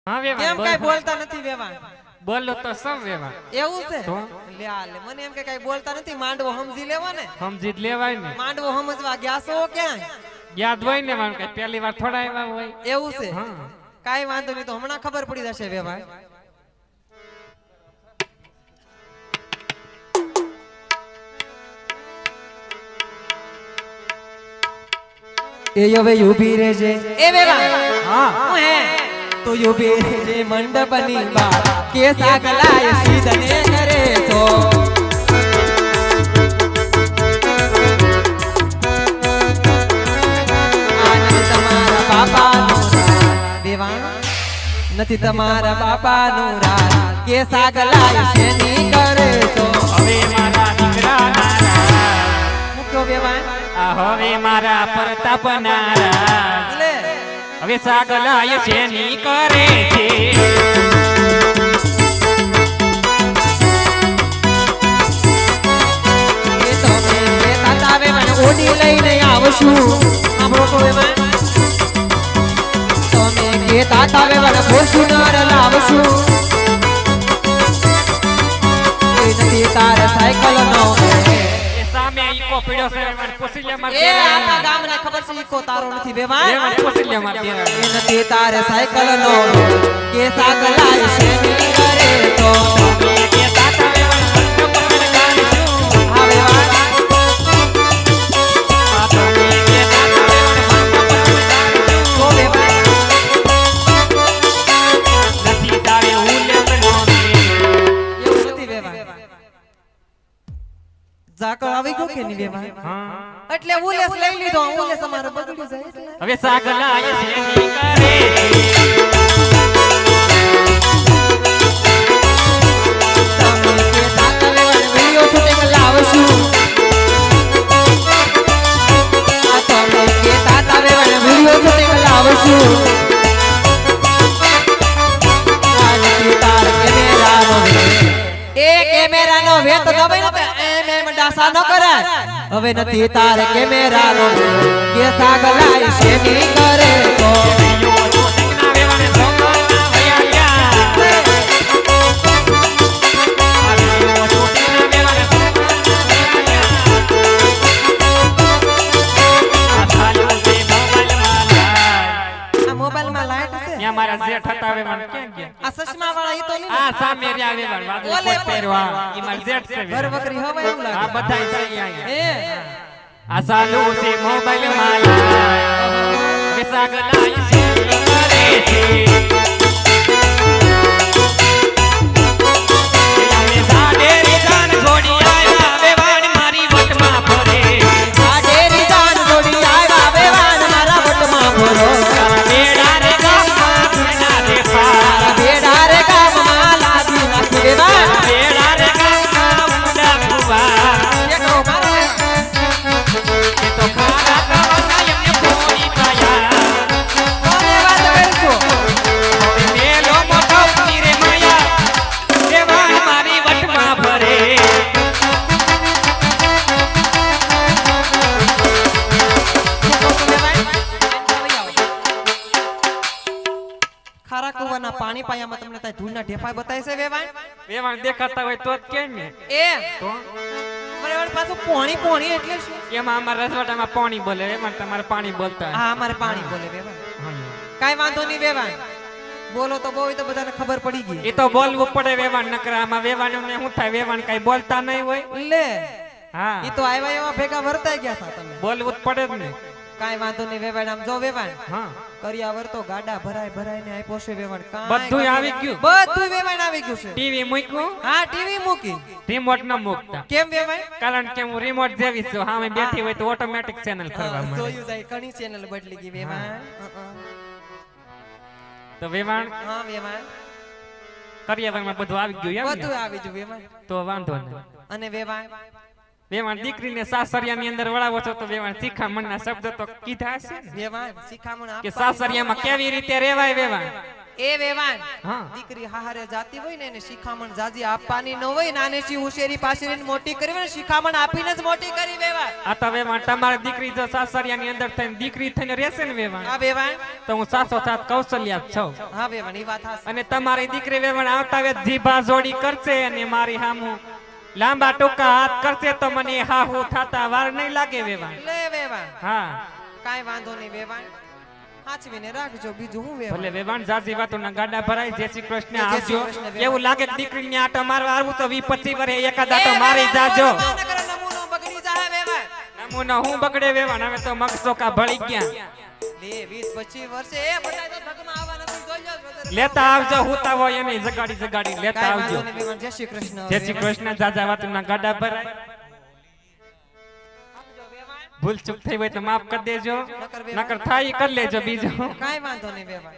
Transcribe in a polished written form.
હા વેવાણ કેમ કઈ બોલતા નથી વેવાણ? બોલો તો સમ વેવાણ એવું છે તો લે આ લે મને એમ કે કઈ બોલતા નથી માંડવો સમજી લેવા ને સમજી જ લેવાય ને માંડવો સમજવા ગયા છો ક્યાં? યાદ હોય ને મારું કઈ પહેલી વાર થોડા આવ્યા હોય એવું છે હા કાઈ વાંધો નહીં તો હમણાં ખબર પડી જશે વેવાણ. એ હવે ઊભી રહેજે એ વેવાણ હા હું હે તો ઊભી રહેજે મંડપની બહાર કે સાગલાય સીધને કરે છો આનંદ તમારા બાપાનો રાજ વેવાણ નથી તમારા બાપાનું રાજ કે સાગલાય શેની કરે છો હવે મારા દીકરા નારા મૂક્યો વેવાણ આ હવે મારા પ્રતાપ નારા લે હવે સાગલાય છે ની કરે છે એ તો મેં કહેતા તા વેવાણ ઓડી લઈને આવશું સાંભળો તો વેવાણ તો મેં કહેતા તા વેવાણ ફોર્ચ્યુનર લાવશું એ નથી તારે સાયકલ નો એ સામે ઈકો પીડ્યો છે મને પૂછી લે માર એ આખા ગામને ખબર છે ઈકો તારો નથી વેવાણ મને પૂછી લે માર એ નથી તારે સાયકલ નો કે સાગલાય શેની કરે તો કે તાતા વેવાણ મંડપ ગાડીશું હા વેવાણ આ તો કે તાતા વેવાણ મંડપ તો વેવાણ નથી તારે ઉલે નો એવું નથી વેવાણ ઝાકળ આવી ગયો કે નહીં વેવાણ હા એટલે ઉલેસ લઈ લીધો ઉલેસ અમારો બગડી જાય એટલે હવે સાગલાય છે ની કરે તમે કે ઝાકળ વેવાણ વિડિયો શૂટિંગ લાવશું આ તમે કે તાતા વેવાણ વિડિયો શૂટિંગ લાવશું આ નથી તાર કેમેરાનો એ કેમેરાનો વેત ન બન્યો કે એમ ડાસા ન કરે હવે નથી તાર કેમેરાનો કે સાગલાય શેની કરે તો યો તો ટેકના વેવાણે ધોકાના ભયા ગયા યો તો ટેકના વેવાણે ધોકાના ભયા ગયા આ થાલ્યો છે મોબાઈલ માં લાય આ મોબાઈલ માં લાઈટ છે ત્યાં મારા જેઠ હતા વેવાણ ક્યાં ગયા આ ચશ્મા વાળા ઈ તો લીધા આ સામે રહ્યા વેવાણ વાદળી ઓલે કોટ પહેરવા ઈ મારા જેઠ છે ઘર વેવાણ વકરી હવે એવું આ લાગે બધાય છે અહીંયા એ આ સાલુ છે મોબાઈલ માં લાય હવે સાગલાય છે ની કરે છે અમે સાડેરી જાન છોડી આવ્યા વેવાણ મારી વટમાં ફરે આ ડેરી જાન જોડી આવ્યા વેવાણ મારા વટમાં ભરો તારા બેડા રે ગામમાં ભીના રે પાર તારા બેડા રે ગામમાં લાદી નાખી વેવાણ બેડા રે ગામમાં ઊંડા કુવા એકો મારે એ તો ખારા ખાવાના એમને પોણી થયા કોને વાત કરશો હવે મેલો મોટો રે માયા વેવાણ મારી વટમાં ફરે ખારા કુવાના પાણી પાયામાં તમને તાય ધૂળના ઢેફા બતાય છે વેવાણ વેવાણ દેખાતા હોય તો જ કેમ ને એ તો મારે વળી પાછું પોણી પોણી એટલે શું એમાં અમારા રસવાડામાં પાણી બોલે એમાં તમારે પાણી બોલતા હા અમારે પાણી બોલે વેવાણ હા. કાઈ વાંધો નહીં વેવાણ બોલો તો બહુ તો બધાને ખબર પડી ગઈ એ તો બોલવું પડે વેવાણ નકર આમાં વેવાણ ને શું થાય વેવાણ કઈ બોલતા નહીં હોય લે હા ઈ તો આવ્યા એવા ભેગા વર્તાઈ ગયા હતા તમે બોલવું જ પડે જ ને કાઈ વાંધો નહીં વેવાણ આમ જો વેવાણ હા કર્યાવર તો ગાડા ભરાય ભરાય ને આપ્યો છે વેવાણ કાંઈ બધુંય કમી આવી નહીં. ગયું? બધુંય વેવાણ આવી ગયું છે ટીવી મૂક્યું હા ટીવી મૂકી રિમોટ ન મૂકતા કેમ વેવાણ કારણ કે હું રિમોટ જેવી છું સામે બેઠી હોય તો ઓટોમેટિક ચેનલ ખરવા હા, મળે જોયું જાય ઘણી ચેનલ બદલી ગઈ વેવાણ તો વેવાણ હા વેવાણ કરિયાવરમાં બધું આવી ગયું એમ બધું ને? આવી ગયું વેવાણ તો વાંધો નહીં અને વેવાણ વેવાણ દીકરીને સાસરિયાની અંદર વળાવો છો તો વેવાણ શિખામણના શબ્દ તો કીધા હશે ને વેવાણ શિખામણ કે આપવાની સાસરિયામાં કેવી રીતે રેવાય વેવાણ એ વેવાણ હા. દીકરી હારે જાતી હોય ને એને શિખામણ જાજી આપવાની ન હોય નાનેથી ઉશેરી પાછળની મોટી કરી હોય ને શિખામણ આપીને જ મોટી કરી વેવાણ આ તો વેવાણ તમારી દીકરી જો સાસરિયાની અંદર થઈને દીકરી થઈને રહેશે ને વેવાણ હા વેવાણ તો હું સાસો સાથ કૌશલ્યા જ છું હા વેવાણ ઈ વાત હાચી અને તમારી દીકરી વેવાણ આવતા વેત જીભા જોડી કરશે અને મારી હામું લાંબા ટૂંકા હાથ કરશે તો મને હાહુ થાતા વાર નહીં લાગે વેવાણ લે વેવાણ હા કાઈ વાંધો નહીં વેવાણ હાચવીને રાખજો બીજું હું વેવાણ ભલે વેવાણ જાજી વાતોના ગાડા ભરાય જય શ્રી કૃષ્ણ જય શ્રી આવજો કૃષ્ણ વેવાણ. એવું લાગે કે દીકરીને આટો મારવા આવું તો 20-25 વર્ષે એકાદ આટો મારી જાજો નમૂનો બગડી જાહે વેવાણ નમૂનો હું બગડે વેવાણ હવે તો મગસોકા ભળી ગયા લે 20-25 વર્ષે એ બધા તો ધગમાં આવવાના તો જોઈજો જ. લેતા આવજો હુતા હોય એને જગાડી લેતા કાઈ આવજો વાંધો નહીં વેવાણ જય શ્રી કૃષ્ણ જય શ્રી કૃષ્ણ જાજા વાતોના ગાડા ભરાય આપજો વેવાણ ભૂલ ચૂક થઈ હોય તો માફ કરી દેજો નકર થાય ઈ કરી લેજો બીજું કાઈ વાંધો નહીં વેવાણ